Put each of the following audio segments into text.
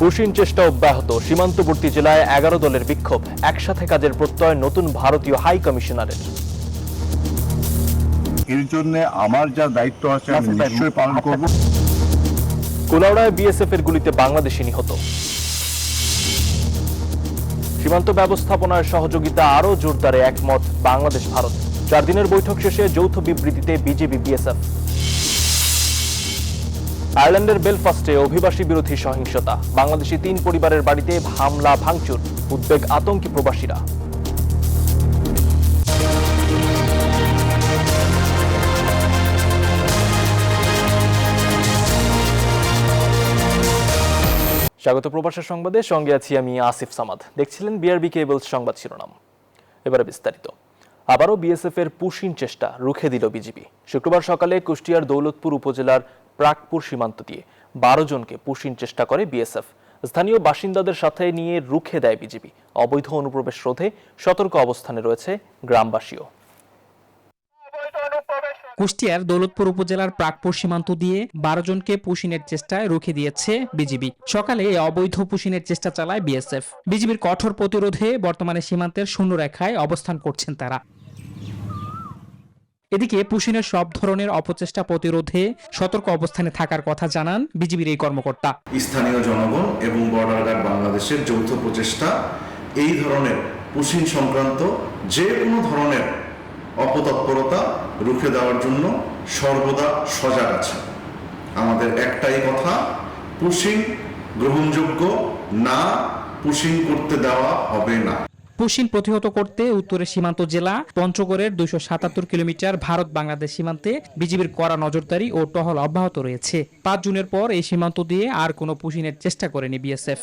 Push in চেষ্টা অব্যাহত। সীমান্তবর্তী জেলায় 11 দলের বিক্ষোভ। একসাথে কাজের প্রত্যয় নতুন ভারতীয় হাই কমিশনারের। এর জন্য আমার যা দায়িত্ব আছে আমি নিশ্চয়ই পালন করব। কুলাউড়ায় বিএসএফ এর গুলিতে বাংলাদেশি নিহত। সীমান্ত ব্যবস্থাপনার সহযোগিতা আরও জোরদারে একমত বাংলাদেশ ভারত। 4 দিনের বৈঠক শেষে যৌথ বিবৃতিতে বিজেপি বিএসএফ। আয়ারল্যান্ডের বেলফাস্টে অভিবাসী বিরোধী সহিংসতা। বাংলাদেশি 3 পরিবারের বাড়িতে হামলা ভাঙচুর। উদ্বেগ আতঙ্কি প্রবাসীরা। স্বাগত প্রবাসের সংবাদে, সঙ্গে আছি আমি আসিফ সামাদ। দেখছিলেন বিআরবি কেবলস সংবাদ শিরোনাম। এবারে বিস্তারিত। আবারও বিএসএফ এর পুশিন চেষ্টা রুখে দিল বিজিবি। শুক্রবার সকালে কুষ্টিয়ার দৌলতপুর উপজেলার প্রাকপুর সীমান্ত দিয়ে 12 জনকে পুশিন চেষ্টা করে বিএসএফ। স্থানীয় বাসিন্দাদের সাথে নিয়ে রুখে দেয় বিজিবি। অবৈধ অনুপ্রবেশ রোধে সতর্ক অবস্থানে রয়েছে গ্রামবাসীও। কুষ্টিয়ার দৌলতপুর উপজেলার প্রাকপুর সীমান্ত দিয়ে 12 জনকে পুশিনের চেষ্টায় রুখে দিয়েছে বিজিবি। সকালে এই অবৈধ পুশিনের চেষ্টা চালায় বিএসএফ। বিজিবির কঠোর প্রতিরোধে বর্তমানে সীমান্তের শূন্যরেখায় অবস্থান করছেন তারা। এদিকে পুশিনের সব ধরনের অপচেষ্টা প্রতিরোধে সতর্ক অবস্থানে থাকার কথা জানান বিজিবির এই কর্মকর্তা। স্থানীয় জনগণ এবং বর্ডার গার্ড বাংলাদেশের যৌথ প্রচেষ্টা এই ধরনের পুশিন সংক্রান্ত যে কোনো ধরনের অপতৎপরতা রুখে দেওয়ার জন্য সর্বদা সজাগ আছে। আমাদের একটাই কথা, পুশিং গ্রহণযোগ্য না, পুশিং করতে দেওয়া হবে না। পুশিন প্রতিহত করতে উত্তরের সীমান্ত জেলা পঞ্চগড়ের 277 কিলোমিটার ভারত বাংলাদেশ সীমান্তে বিজিবির কড়া নজরদারি ও টহল অব্যাহত রয়েছে। 5 জুনের পর এই সীমান্ত দিয়ে আর কোনো পুশিনের চেষ্টা করেনি বিএসএফ।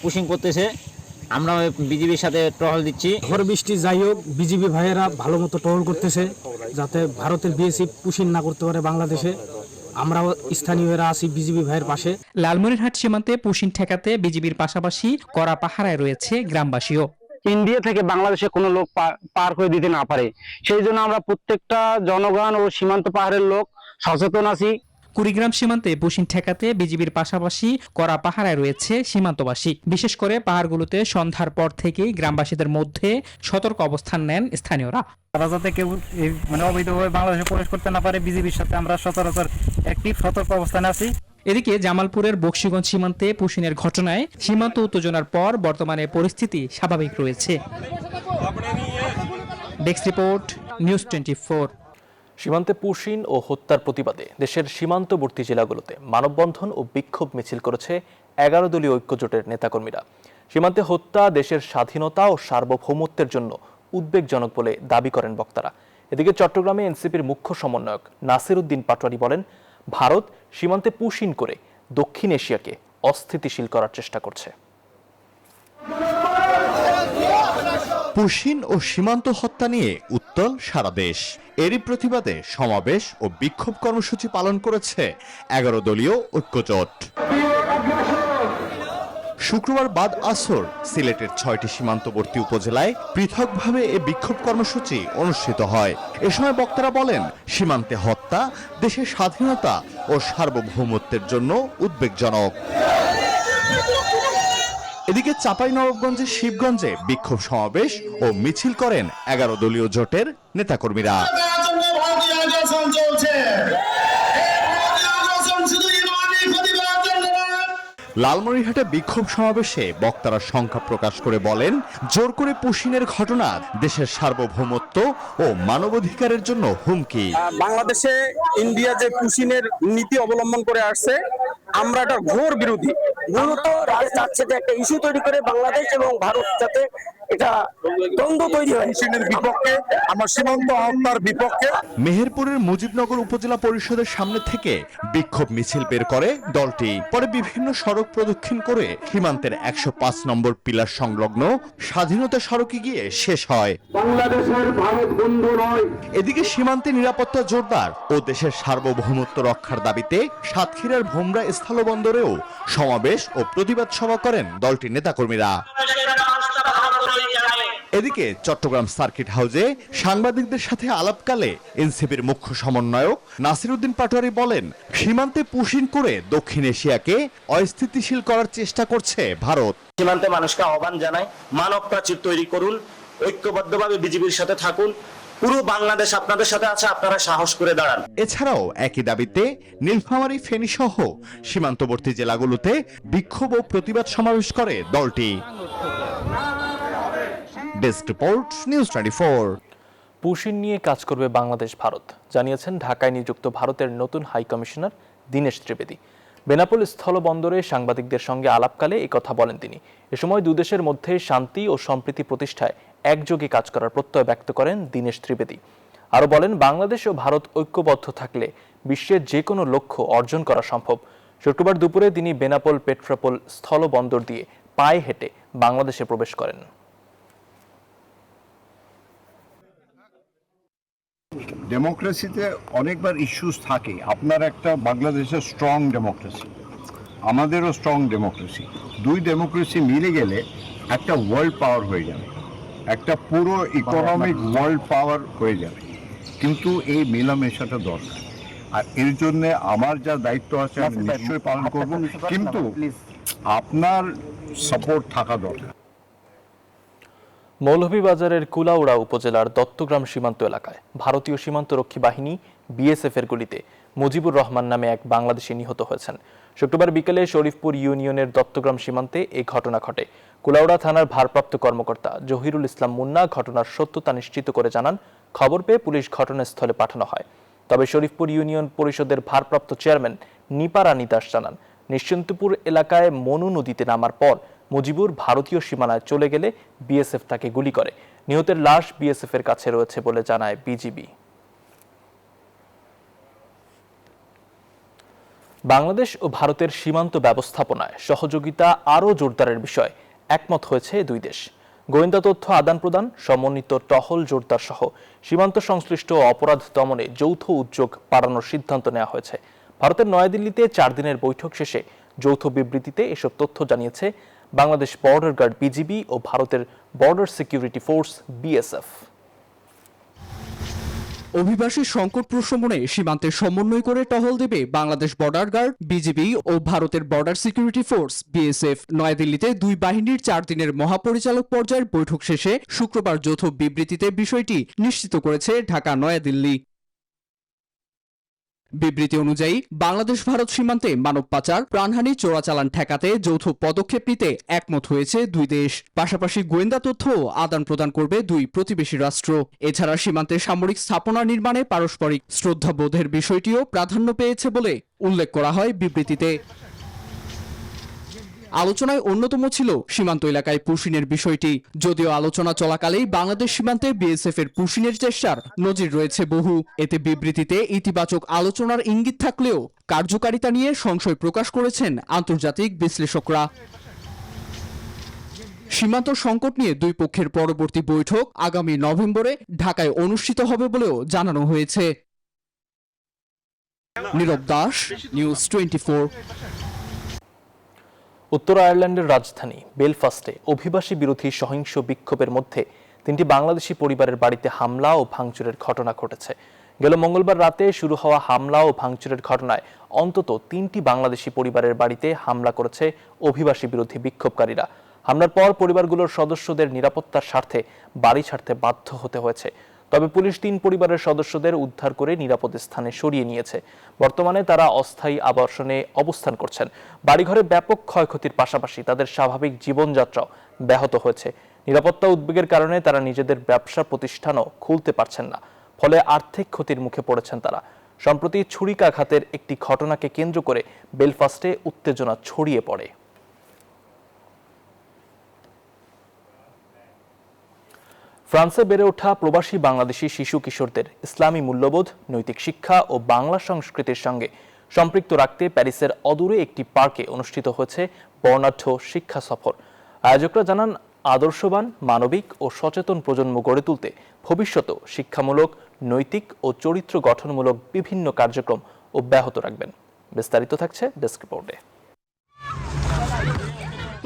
পুশিং করতেছে, আমরা বিজিবির সাথে টহল দিচ্ছি। ঝড় বৃষ্টি যাই হোক, বিজিবি ভাইয়েরা ভালো মতো টহল করতেছে যাতে ভারতের বিএসএফ পুশিন না করতে পারে বাংলাদেশে। আমরাও স্থানীয়রা আছি বিজিবি ভাইয়ের পাশে। লালমনিরহাট সীমান্তে পুশিন ঠেকাতে বিজিবির পাশাপাশি কড়া পাহারায় রয়েছে গ্রামবাসীও। ইন্ডিয়া থেকে বাংলাদেশে কোনো লোক পার করে দিতে না পারে, সেই জন্য আমরা প্রত্যেকটা জনগণ ও সীমান্ত পাহাড়ের লোক সচেতন আছি। কুড়িগ্রাম সীমান্তে পুশিন ঠেকাতে বিজিবির পাশাপাশি কড়া পাহারায় রয়েছে সীমান্তবাসী। বিশেষ করে পাহাড়গুলোতে সন্ধ্যার পর থেকেই গ্রামবাসীদের মধ্যে সতর্ক অবস্থান নেন স্থানীয়রা। তারা যাতে কেউ অবৈধভাবে বাংলাদেশে প্রবেশ করতে না পারে, বিজিবির সাথে আমরা সচরাচর অ্যাক্টিভ সতর্ক অবস্থানে আছি। এদিকে জামালপুরের বকশীগঞ্জ সীমান্তে পুশিনের ঘটনায় সীমান্ত উত্তেজনার পর বর্তমানে পরিস্থিতি স্বাভাবিক রয়েছে। Desk report, news 24। সীমান্তে পুশিন ও হত্যার প্রতিবাদে দেশের সীমান্তবর্তী জেলাগুলোতে মানববন্ধন ও বিক্ষোভ মিছিল করেছে 11 দলীয় ঐক্যজোটের নেতাকর্মীরা। সীমান্তে হত্যা দেশের স্বাধীনতা ও সার্বভৌমত্বের জন্য উদ্বেগজনক বলে দাবি করেন বক্তারা। এদিকে চট্টগ্রামে এনসিপির মুখ্য সমন্বয়ক নাসির উদ্দিন পাটোয়ারি বলেন, ভারত সীমান্তে পুশিন করে দক্ষিণ এশিয়াকে অস্থিতিশীল করার চেষ্টা করছে। পুশিন ও সীমান্ত হত্যা নিয়ে উত্তাল সারা দেশ। এরই প্রতিবাদে সমাবেশ ও বিক্ষোভ কর্মসূচি পালন করেছে 11 দলীয় ঐক্যজোট। শুক্রবার বাদ আসর সিলেটের 6টি সীমান্তবর্তী উপজেলায় পৃথকভাবে এ বিক্ষোভ কর্মসূচি অনুষ্ঠিত হয়। এ সময় বক্তারা বলেন, সীমান্তে হত্যা দেশের স্বাধীনতা ও সার্বভৌমত্বের জন্য উদ্বেগজনক। এদিকে চাঁপাইনবাবগঞ্জের শিবগঞ্জে বিক্ষোভ সমাবেশ ও মিছিল করেন 11 দলীয় জোটের নেতাকর্মীরা। লালমনিরহাটে বিক্ষোভ সমাবেশে বক্তারা সংখ্যা প্রকাশ করে বলেন, জোর করে পুশিনের ঘটনা দেশের সার্বভৌমত্ব ও মানবাধিকারের জন্য হুমকি। বাংলাদেশে ইন্ডিয়া যে পুশিনের নীতি অবলম্বন করে আসছে, আমরা এটা ঘোর বিরোধী। মূলত চাচ্ছে যে একটা ইস্যু তৈরি করে বাংলাদেশ এবং ভারত যাতে এটা দ্বন্দ্ব তৈরি হয়, পুশিনের বিপক্ষে, আমার সীমান্ত হত্যার বিপক্ষে। মেহেরপুরের মুজিবনগর উপজেলা পরিষদের সামনে থেকে বিক্ষোভ মিছিল বের করে দলটি। পরে বিভিন্ন সড়ক প্রদক্ষিণ করে সীমান্তের 105 নম্বর পিলার সংলগ্ন স্বাধীনতা সড়কে গিয়ে শেষ হয়। বাংলাদেশের ভারত বন্ধু নয়। এদিকে সীমান্তে নিরাপত্তা জোরদার ও দেশের সার্বভৌমত্ব রক্ষার দাবিতে সাতক্ষীরার ভোমরা স্থলবন্দরেও সমাবেশ ও প্রতিবাদ সভা করেন দলটির নেতাকর্মীরা। এদিকে চট্টগ্রাম সার্কিট হাউসে সাংবাদিকদের সাথে আলাপকালে এনসিপির মুখ্য সমন্বয়ক নাসিরউদ্দিন পাটোয়ারি বলেন, সীমান্তে পুশিন করে দক্ষিণ এশিয়াকে অস্থিতিশীল করার চেষ্টা করছে ভারত। সীমান্তে মানুষকে আহ্বান জানায়, মানব প্রাচীর তৈরি করুন, ঐক্যবদ্ধভাবে বিজিবির সাথে থাকুন, পুরো বাংলাদেশ আপনাদের সাথে আছে, আপনারা সাহস করে দাঁড়ান। এছাড়াও একই দাবিতে নীলফামারী, ফেনী সহ সীমান্তবর্তী জেলাগুলোতে বিক্ষোভ ও প্রতিবাদ সমাবেশ করে দলটি। Desk report, news 24। পুশিন নিয়ে কাজ করবে বাংলাদেশ ভারত, জানিয়েছেন ঢাকায় নিযুক্ত ভারতের নতুন হাই কমিশনার দীনেশ ত্রিবেদী। বেনাপোল স্থলবন্দরে সাংবাদিকদের সঙ্গে আলাপকালে একথা বলেন তিনি। এ সময় দুদেশের মধ্যে শান্তি ও সম্প্রীতি প্রতিষ্ঠায় একযোগে কাজ করার প্রত্যয় ব্যক্ত করেন দীনেশ ত্রিবেদী। আরও বলেন, বাংলাদেশ ও ভারত ঐক্যবদ্ধ থাকলে বিশ্বের যে কোনো লক্ষ্য অর্জন করা সম্ভব। শুক্রবার দুপুরে তিনি বেনাপোল পেট্রাপোল স্থলবন্দর দিয়ে পায়ে হেঁটে বাংলাদেশে প্রবেশ করেন। ডেমোক্রেসিতে অনেকবার ইস্যুস থাকে। আপনার একটা বাংলাদেশের স্ট্রং ডেমোক্রেসি, আমাদেরও স্ট্রং ডেমোক্রেসি, দুই ডেমোক্রেসি মিলে গেলে একটা ওয়ার্ল্ড পাওয়ার হয়ে যাবে, একটা পুরো ইকোনমিক ওয়ার্ল্ড পাওয়ার হয়ে যাবে। কিন্তু এই মেলামেশাটা দরকার, আর এর জন্য আমার যা দায়িত্ব আছে আমি নিশ্চয়ই পালন করব, কিন্তু আপনার সাপোর্ট থাকা দরকার। মৌলভীবাজারের কুলাউড়া উপজেলার দত্তগ্রাম সীমান্ত এলাকায় ভারতীয় সীমান্তরক্ষী বাহিনী বিএসএফ এর গুলিতে মুজিবুর রহমান নামে এক বাংলাদেশি নিহত হয়েছেন। শুক্রবার বিকেলে শরীফপুর ইউনিয়নের দত্তগ্রাম সীমান্তে এই ঘটনা ঘটে। কুলাউড়া থানার ভারপ্রাপ্ত কর্মকর্তা জহিরুল ইসলাম মুন্না ঘটনার সত্যতা নিশ্চিত করে জানান, খবর পেয়ে পুলিশ ঘটনাস্থলে পাঠানো হয়। তবে শরীফপুর ইউনিয়ন পরিষদের ভারপ্রাপ্ত চেয়ারম্যান নিপারানী দাস জানান, নিশ্চিন্তপুর এলাকায় মনু নদীতে নামার পর মুজিবুর ভারতীয় সীমানায় চলে গেলে বিএসএফ তাকে গুলি করে। নিহতের লাশ বিএসএফ এর কাছে রয়েছে বলে জানায় বিজিবি। বাংলাদেশ ও ভারতের সীমান্ত ব্যবস্থাপনায় সহযোগিতা আরও জোরদারের বিষয়ে একমত হয়েছে দুই দেশ। গোয়েন্দা তথ্য আদান প্রদান, সমন্বিত টহল জোরদার সহ সীমান্ত সংশ্লিষ্ট অপরাধ দমনে যৌথ উদ্যোগ বাড়ানোর সিদ্ধান্ত নেওয়া হয়েছে। ভারতের নয়াদিল্লিতে 4 দিনের বৈঠক শেষে যৌথ বিবৃতিতে এসব তথ্য জানিয়েছে বাংলাদেশ বর্ডার গার্ড বিজিবি ও ভারতের বর্ডার সিকিউরিটি ফোর্স বিএসএফ। অভিবাসী সংকট প্রশমনে সীমান্তে সমন্বয় করে টহল দেবে বাংলাদেশ বর্ডার গার্ড বিজিবি ও ভারতের বর্ডার সিকিউরিটি ফোর্স বিএসএফ। নয়াদিল্লিতে দুই বাহিনীর 4 দিনের মহাপরিচালক পর্যায়ের বৈঠক শেষে শুক্রবার যৌথ বিবৃতিতে বিষয়টি নিশ্চিত করেছে ঢাকা নয়াদিল্লি। বিবৃতি অনুযায়ী বাংলাদেশ ভারত সীমান্তে মানব পাচার, প্রাণহানি, চোরাচালান ঠেকাতে যৌথ পদক্ষেপ নিতে একমত হয়েছে দুই দেশ। পাশাপাশি গোয়েন্দা তথ্য আদান প্রদান করবে দুই প্রতিবেশী রাষ্ট্র। এছাড়া সীমান্তে সামরিক স্থাপনা নির্মাণে পারস্পরিক শ্রদ্ধাবোধের বিষয়টিও প্রাধান্য পেয়েছে বলে উল্লেখ করা হয় বিবৃতিতে। আলোচনায় অন্যতম ছিল সীমান্ত এলাকায় পুশিনের বিষয়টি। যদিও আলোচনা চলাকালেই বাংলাদেশ সীমান্তে বিএসএফ এর পুশিনের চেষ্টার নজির রয়েছে বহু। এতে বিবৃতিতে ইতিবাচক আলোচনার ইঙ্গিত থাকলেও কার্যকারিতা নিয়ে সংশয় প্রকাশ করেছেন আন্তর্জাতিক বিশ্লেষকরা। সীমান্ত সংকট নিয়ে দুই পক্ষের পরবর্তী বৈঠক আগামী নভেম্বরে ঢাকায় অনুষ্ঠিত হবে বলেও জানানো হয়েছে। নীরব দাস, নিউজ 24। উত্তর আয়ারল্যান্ডের রাজধানী বেলফাস্টে অভিবাসী বিরোধী সহিংস বিক্ষোভের মধ্যে 3টি বাংলাদেশি পরিবারের বাড়িতে হামলা ও ভাঙচুরের ঘটনা ঘটেছে। গেল মঙ্গলবার রাতে শুরু হওয়া হামলা ও ভাঙচুরের ঘটনায় অন্তত 3টি বাংলাদেশি পরিবারের বাড়িতে হামলা করেছে অভিবাসী বিরোধী বিক্ষোভকারীরা। হামলার পর পরিবারগুলোর সদস্যদের নিরাপত্তার স্বার্থে বাড়ি ছাড়তে বাধ্য হতে হয়েছে। তবে পুলিশ 3 পরিবারের সদস্যদের উদ্ধার করে নিরাপদ স্থানে সরিয়ে নিয়েছে। বর্তমানে তারা অস্থায়ী আবাসনে অবস্থান করছেন। বাড়িঘরে ব্যাপক ক্ষয়ক্ষতির পাশাপাশি তাদের স্বাভাবিক জীবনযাত্রাও ব্যাহত হয়েছে। নিরাপত্তা উদ্বেগের কারণে তারা নিজেদের ব্যবসা প্রতিষ্ঠানও খুলতে পারছেন না। ফলে আর্থিক ক্ষতির মুখে পড়েছেন তারা। সম্প্রতি ছুরিকাঘাতের একটি ঘটনাকে কেন্দ্র করে বেলফাস্টে উত্তেজনা ছড়িয়ে পড়ে। ফ্রান্সে বেড়ে ওঠা প্রবাসী বাংলাদেশি শিশু কিশোরদের ইসলামী মূল্যবোধ, নৈতিক শিক্ষা ও বাংলা সংস্কৃতির সঙ্গে সম্পৃক্ত রাখতে প্যারিসের অদূরে একটি পার্কে অনুষ্ঠিত হয়েছে বর্ণাঢ্য শিক্ষা সফর। আয়োজকরা জানান, আদর্শবান, মানবিক ও সচেতন প্রজন্ম গড়ে তুলতে ভবিষ্যতেও শিক্ষামূলক, নৈতিক ও চরিত্র গঠনমূলক বিভিন্ন কার্যক্রম অব্যাহত রাখবেন। বিস্তারিত থাকছে ডেস্ক রিপোর্টে।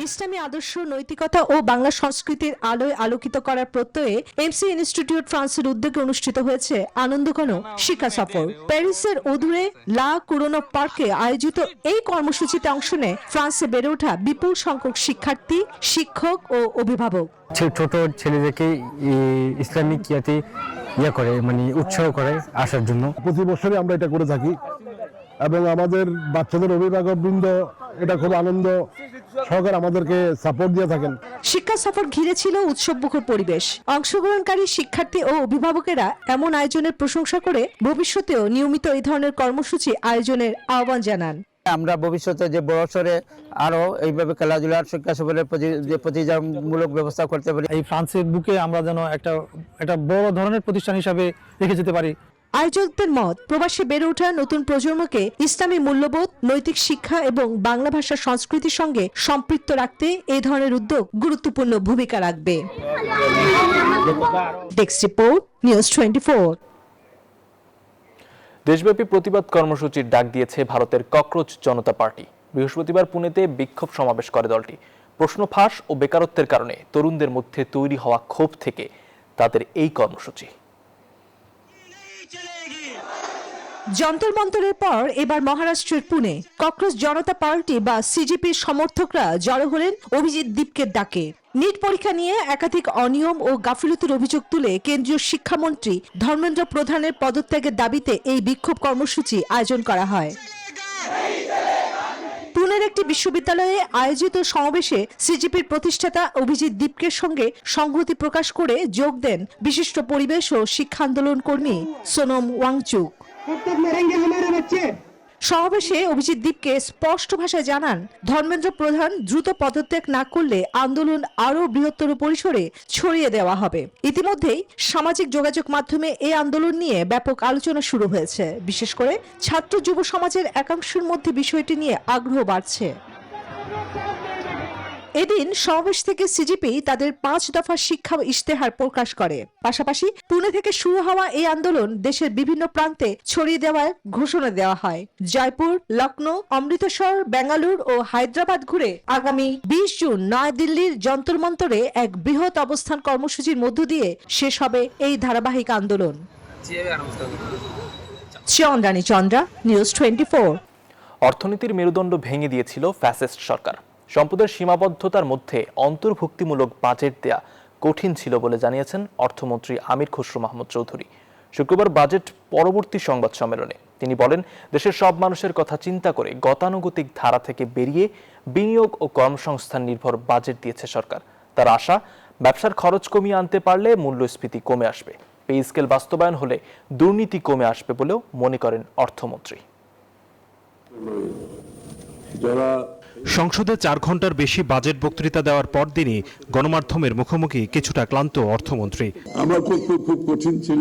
ইসলামী আদর্শ, নৈতিকতা ও বাংলা সংস্কৃতির আলোয় আলোকিত করার প্রত্যয়ে এমসি ইনস্টিটিউট ফ্রান্সের উদ্যোগে অনুষ্ঠিত হয়েছে আনন্দঘন শিক্ষা সফর। প্যারিসের অদূরে লা কুরোনো পার্কে আয়োজিত এই কর্মসূচিতে অংশ নেয় ফ্রান্সে বেড়ে ওঠা বিপুল সংখ্যক শিক্ষার্থী, শিক্ষক ও অভিভাবক। ছোট ছেলেদেরকে ইসলামিক ইয়াতে করে মানে উৎসাহ করে আসার জন্য প্রতি বছরই আমরা এটা করে থাকি এবং আমাদের বাচ্চাদের অভিভাবক বৃন্দ এটা খুব আনন্দ সহকারে আমাদেরকে সাপোর্ট দিয়ে থাকেন। শিক্ষা সফর ঘিরে ছিল উৎসবমুখর পরিবেশ। অংশগ্রহণকারী শিক্ষার্থী ও অভিভাবকেরা এমন আয়োজনের প্রশংসা করে ভবিষ্যতেও নিয়মিত এই ধরনের কর্মসূচি আয়োজনের আহ্বান জানান। আমরা ভবিষ্যতে যে বছরে আরো এইভাবে খেলাধুলার শিক্ষা সফরের প্রতিযোগিতামূলক ব্যবস্থা করতে পারি। এই ফ্রান্সের বুকে আমরা যেন একটা বড় ধরনের প্রতিষ্ঠান হিসাবে রেখে যেতে পারি। আয়োজকদের মত, প্রবাসে বেড়ে ওঠা নতুন প্রজন্মকে ইসলামী মূল্যবোধ, নৈতিক শিক্ষা এবং বাংলা ভাষা সংস্কৃতির সঙ্গে সম্পৃক্ত রাখতে এই ধরনের উদ্যোগ গুরুত্বপূর্ণ ভূমিকা রাখবে। Desk report, news 24। দেশব্যাপী প্রতিবাদ কর্মসূচির ডাক দিয়েছে ভারতের ককরোচ জনতা পার্টি। বৃহস্পতিবার পুনেতে বিক্ষোভ সমাবেশ করে দলটি। প্রশ্ন ফাঁস ও বেকারত্বের কারণে তরুণদের মধ্যে তৈরি হওয়া ক্ষোভ থেকে তাদের এই কর্মসূচি। যন্তর মন্তরের পর এবার মহারাষ্ট্রের পুনে ককরোচ জনতা পার্টি বা সিজিপির সমর্থকরা জড়ো হলেন অভিজিৎ দীপকের ডাকে। নিট পরীক্ষা নিয়ে একাধিক অনিয়ম ও গাফিলতির অভিযোগ তুলে কেন্দ্রীয় শিক্ষামন্ত্রী ধর্মেন্দ্র প্রধানের পদত্যাগের দাবিতে এই বিক্ষোভ কর্মসূচি আয়োজন করা হয়। পুনের একটি বিশ্ববিদ্যালয়ে আয়োজিত সমাবেশে সিজিপির প্রতিষ্ঠাতা অভিজিৎ দীপকের সঙ্গে সংহতি প্রকাশ করে যোগ দেন বিশিষ্ট পরিবেশ ও শিক্ষা আন্দোলন কর্মী সোনম ওয়াংচুক। সমাবেশে অভিজিৎ দীপকে স্পষ্ট ভাষায় জানান, ধর্মেন্দ্র প্রধান দ্রুত পদত্যাগ না করলে আন্দোলন আরও বৃহত্তর পরিসরে ছড়িয়ে দেওয়া হবে। ইতিমধ্যেই সামাজিক যোগাযোগ মাধ্যমে এই আন্দোলন নিয়ে ব্যাপক আলোচনা শুরু হয়েছে। বিশেষ করে ছাত্র যুব সমাজের একাংশের মধ্যে বিষয়টি নিয়ে আগ্রহ বাড়ছে। এদিন সমাবেশ থেকে সিজিপি তাদের 5 দফা শিক্ষা ইশতেহার প্রকাশ করে। পাশাপাশি পুনে থেকে শুরু হওয়া এই আন্দোলন দেশের বিভিন্ন প্রান্তে ছড়িয়ে দেওয়ার ঘোষণা দেওয়া হয়। জয়পুর, লখনৌ, অমৃতসর, বেঙ্গালুরু ও হায়দ্রাবাদ ঘুরে আগামী 20 জুন নয়াদিল্লির যন্তর মন্তরে এক বৃহৎ অবস্থান কর্মসূচির মধ্য দিয়ে শেষ হবে এই ধারাবাহিক আন্দোলন। চন্দ্রানী চন্দ্রা, নিউজ 24। অর্থনীতির মেরুদণ্ড ভেঙে দিয়েছিল ফ্যাসিস্ট সরকার। সম্পদের সীমাবদ্ধতার মধ্যে অন্তর্ভুক্তিমূলক বাজেট দেয়া কঠিন ছিল বলে জানিয়েছেন অর্থমন্ত্রী আমির খসরু মাহমুদ চৌধুরী শুক্রবার বাজেট পরবর্তী সংবাদ সম্মেলনে। তিনি বলেন, দেশের সব মানুষের কথা চিন্তা করে গতানুগতিক ধারা থেকে বেরিয়ে বিনিয়োগ ও কর্মসংস্থান নির্ভর বাজেট দিয়েছে সরকার। তার আশা, ব্যবসার খরচ কমিয়ে আনতে পারলে মূল্যস্ফীতি কমে আসবে, পে স্কেল বাস্তবায়ন হলে দুর্নীতি কমে আসবে বলেও মনে করেন অর্থমন্ত্রী। সংসদে 4 ঘন্টার বেশি বাজেট বক্তৃতা দেওয়ার পর দিনই গণমাধ্যমের মুখোমুখি কিছুটা ক্লান্ত অর্থমন্ত্রী। আমার পক্ষে খুব কঠিন ছিল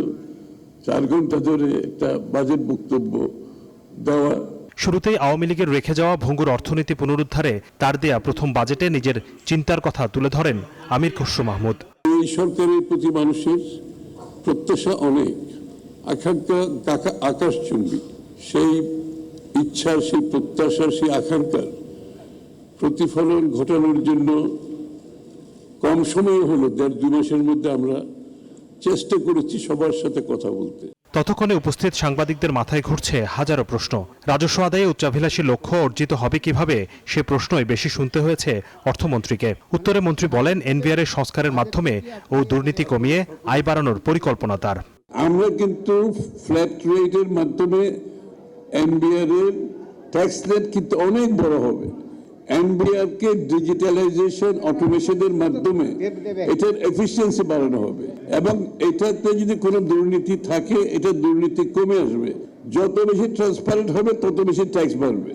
4 ঘন্টা ধরে একটা বাজেট বক্তব্য দেওয়া। শুরুতেই আওয়ামী লীগের রেখে যাওয়া ভঙ্গুর অর্থনীতি পুনরুদ্ধারে তার দেয়া প্রথম বাজেটে নিজের চিন্তার কথা তুলে ধরেন আমির খসরু মাহমুদ। এই সরকারের প্রতি মানুষের প্রত্যাশা অনেক, আকাঙ্ক্ষা আকাশচুম্বী। সেই ইচ্ছা, সেই প্রত্যাশা, সেই আকাঙ্ক্ষার প্রতিফলন ঘটানোর জন্য কম সময়ে হলো 1.5-2 মাসের মধ্যে আমরা চেষ্টা করেছি সবার সাথে কথা বলতে। ততক্ষণে উপস্থিত সাংবাদিকদের মাথায় ঘুরছে হাজারো প্রশ্ন। রাজস্ব আদায়ে উচ্চাভিলাষী লক্ষ্য অর্জিত হবে কিভাবে, সে প্রশ্নই বেশি শুনতে হয়েছে অর্থমন্ত্রীকে। উত্তরে মন্ত্রী বলেন, এনবিআর এর সংস্কারের মাধ্যমে ও দুর্নীতি কমিয়ে আয় বাড়ানোর পরিকল্পনা তার। আমরা কিন্তু ফ্ল্যাট রেটের মাধ্যমে এনবিআর এর ট্যাক্স রেট কিন্তু অনেক বড় হবে। এনবিআর কে ডিজিটালাইজেশন, অটোমেশনের মাধ্যমে এটার এফিসিয়েন্সি বাড়ানো হবে এবং এটাতে যদি কোনো দুর্নীতি থাকে, এটা দুর্নীতি কমে আসবে। যত বেশি ট্রান্সপারেন্ট হবে তত বেশি ট্যাক্স বাড়বে।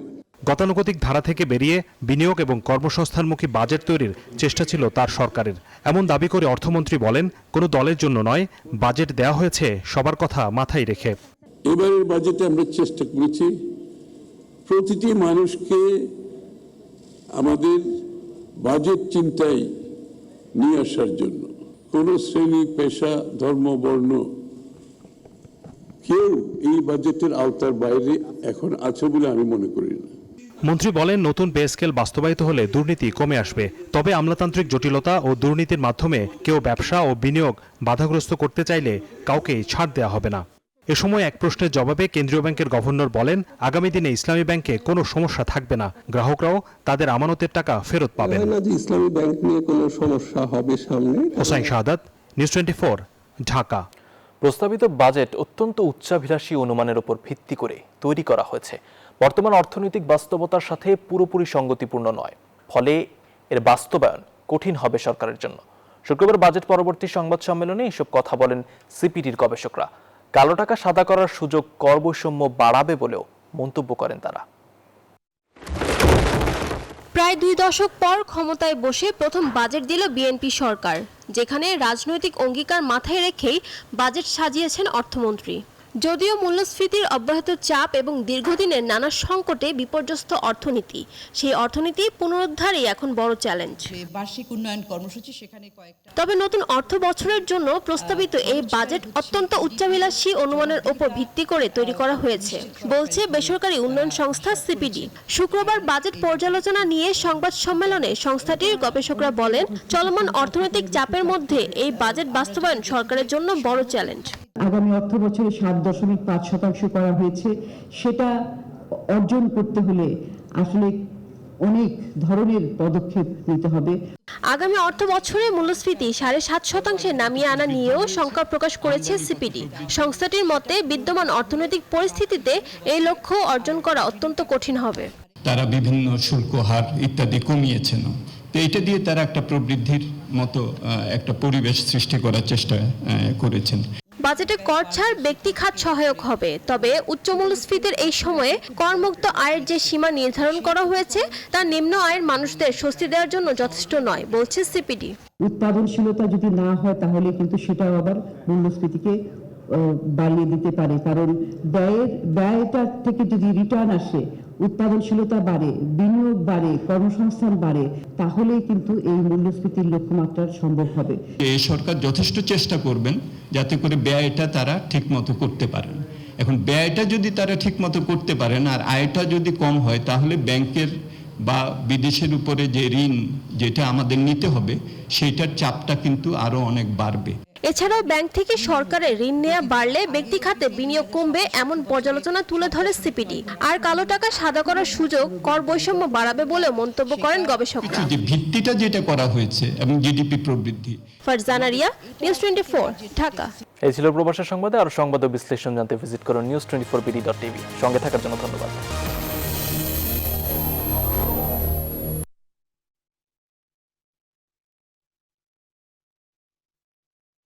গতানুগতিক ধারা থেকে বেরিয়ে বিনিয়োগ এবং কর্মসংস্থানমুখী বাজেট তৈরির চেষ্টা ছিল তার সরকারের। এমন দাবি করে অর্থমন্ত্রী বলেন, কোনো দলের জন্য নয়, বাজেট দেওয়া হয়েছে সবার কথা মাথায় রেখে। এবারের বাজেটে আমরা চেষ্টা করেছি প্রতিটি মানুষকে আমাদের বাজেট চিন্তায় নিয়ে আসার জন্য। কোনো শ্রেণী, পেশা, ধর্ম, বর্ণ কেউ এই বাজেটের আওতার বাইরে এখন আছে বলে আমি মনে করি না। মন্ত্রী বলেন, নতুন পে স্কেল বাস্তবায়িত হলে দুর্নীতি কমে আসবে। তবে আমলাতান্ত্রিক জটিলতা ও দুর্নীতির মাধ্যমে কেউ ব্যবসা ও বিনিয়োগ বাধাগ্রস্ত করতে চাইলে কাউকেই ছাড় দেওয়া হবে না। এ সময় এক প্রশ্নের জবাবে কেন্দ্রীয় ব্যাংকের গভর্নর বলেন, আগামী দিনে ইসলামী ব্যাংকে কোনো সমস্যা থাকবে না, গ্রাহকরাও তাদের আমানতের টাকা ফেরত পাবেন। ইসলামী ব্যাংক নিয়ে কোনো সমস্যা হবে সামনে। হোসাইন শাহাদাত, নিউজ 24, ঢাকা। প্রস্তাবিত বাজেট অত্যন্ত উচ্চাভিলাষী অনুমানের উপর ভিত্তি করে তৈরি করা হয়েছে। বর্তমান অর্থনৈতিক বাস্তবতার সাথে পুরোপুরি সঙ্গতিপূর্ণ নয়, ফলে এর বাস্তবায়ন কঠিন হবে সরকারের জন্য। শুক্রবার বাজেট পরবর্তী সংবাদ সম্মেলনে এসব কথা বলেন সিপিডির গবেষকরা। কালো টাকা সাদা করার সুযোগ কর বৈষম্য বাড়াবে বলেও মন্তব্য করেন তারা। প্রায় 2 দশক পর ক্ষমতায় বসে প্রথম বাজেট দিল বিএনপি সরকার, যেখানে রাজনৈতিক অঙ্গীকার মাথায় রেখেই বাজেট সাজিয়েছেন অর্থমন্ত্রী। যদিও মূল্যস্ফীতির অব্যাহত চাপ এবং দীর্ঘদিনের নানা সংকটে বিপর্যস্ত অর্থনীতি, সেই অর্থনীতি পুনরুদ্ধারই এখন বড় চ্যালেঞ্জ। বার্ষিক উন্নয়ন কর্মসূচি সেখানে তবে নতুন অর্থ বছরের জন্য প্রস্তাবিত এই বাজেট অত্যন্ত উচ্চাভিলাষী অনুমানের উপর ভিত্তি করে তৈরি করা হয়েছে, বলছে বেসরকারি উন্নয়ন সংস্থা সিপিডি। শুক্রবার বাজেট পর্যালোচনা নিয়ে সংবাদ সম্মেলনে সংস্থাটির গবেষকরা বলেন, চলমান অর্থনৈতিক চাপের মধ্যে এই বাজেট বাস্তবায়ন সরকারের জন্য বড় চ্যালেঞ্জ। আগামী অর্থ বছরে 7.5% করা হয়েছে, সেটা অর্জন করতে হলে আসলে অনেক ধরনের পদক্ষেপ নিতে হবে। আগামী অর্থ বছরে মূল্যস্ফীতি 7.5% নামিয়ে আনা নিয়েও শঙ্কা প্রকাশ করেছে সিপিডি। সংস্থাটির মতে বিদ্যমান অর্থনৈতিক পরিস্থিতিতে এই লক্ষ্য অর্জন করা অত্যন্ত কঠিন হবে। তারা বিভিন্ন শুল্ক হার ইত্যাদি কমিয়েছেন, তো এটা দিয়ে তারা একটা প্রবৃদ্ধির মতো একটা পরিবেশ সৃষ্টি করার চেষ্টা করেছেন। বাজেটে কর ছাড় ব্যক্তি খাত সহায়ক হবে, তবে উচ্চ মূল্যস্ফীতির এই সময়ে করমুক্ত আয়ের যে সীমা নির্ধারণ করা হয়েছে তা নিম্ন আয়ের মানুষদের স্বস্তি দেওয়ার জন্য যথেষ্ট নয়, বলছে সিপিডি। উৎপাদনশীলতা যদি না হয় তাহলে কিন্তু সেটাও আবার মূল্যস্ফীতিকে বাড়িয়ে দিতে পারে, কারণ ব্যয়টা থেকে যদি রিটার্ন আসে, উৎপাদনশীলতা বাড়ে, বিনিয়োগ বাড়ে, কর্মসংস্থান বাড়ে, তাহলেই কিন্তু এই মূল্যস্ফীতির লক্ষ্যমাত্রা সম্ভব হবে। এই সরকার যথেষ্ট চেষ্টা করবেন যাতে করে ব্যয়টা তারা ঠিকমতো করতে পারেন। এখন ব্যয়টা যদি তারা ঠিকমতো করতে পারেন আর আয়টা যদি কম হয়, তাহলে ব্যাংকের বা বিদেশের উপরে যে ঋণ যেটা আমাদের নিতে হবে সেইটার চাপটা কিন্তু আরো অনেক বাড়বে। এছাড়াও ব্যাংক থেকে সরকারের ঋণ নেওয়া বাড়লে ব্যক্তি খাতে বিনিয়োগ কমবে, এমন পর্যালোচনা তুলে ধরে সিপিডি। আর কালো টাকা সাদা করার সুযোগ কর বৈষম্য বাড়াবে বলে মন্তব্য করেন গবেষকরা। যে ভিত্তিটা যেটা করা হয়েছে এবং জিডিপি প্রবৃদ্ধি। ফারজানা রিয়া, নিউজ 24, ঢাকা। এই ছিল প্রবাসের সংবাদে। আরো সংবাদ ও বিশ্লেষণ জানতে ভিজিট করুন news24bd.tv। সঙ্গে থাকার জন্য ধন্যবাদ।